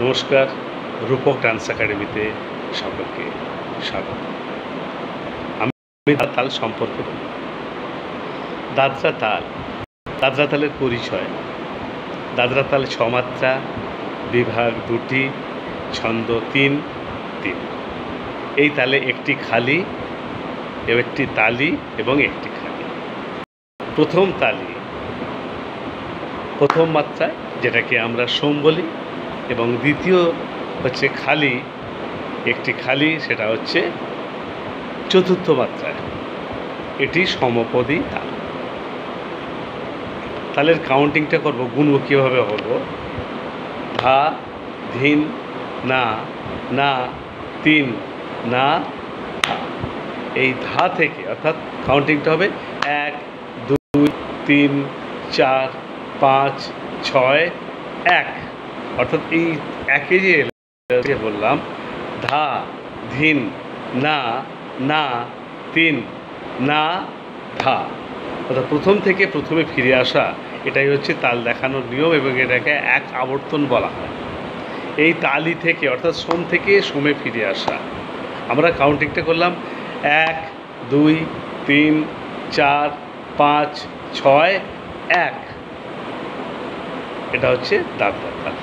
নমস্কার, রূপক ডান্স একাডেমিতে সকলকে স্বাগত। আমি তাল সম্পর্কে বলব। দাদরা তাল, দাদরা তালের পরিচয়। দাদরা তাল 6 মাত্রা, বিভাগ 2টি, ছন্দ 3 3। এই তালে একটি খালি, একটি তালি এবং একটি খালি। প্রথম তালি প্রথম মাত্রায়, যেটাকে আমরা সোম বলি, এবং দ্বিতীয় হচ্ছে খালি, একটি খালি, সেটা হচ্ছে চতুর্থ মাত্রায়। এটি সমপদী তাল। তালের কাউন্টিংটা করব, গুনব কীভাবে করব। ধা, ধিন, না, না, তিন, না, ধা। এই ধা থেকে, অর্থাৎ কাউন্টিংটা হবে 1 2 3 4 5 6 1। অর্থাৎ এই একে যে বললাম, ধা, ধিন, না, না, তিন, না, ধা, অর্থাৎ প্রথম থেকে প্রথমে ফিরে আসা, এটাই হচ্ছে তাল দেখানোর নিয়ম, এবং এটাকে এক আবর্তন বলা হয়। এই তালি থেকে, অর্থাৎ সোম থেকে সোমে ফিরে আসা। আমরা কাউন্টিংটা করলাম 1 2 3 4 5 6 1। এটা হচ্ছে দাদরা তাল।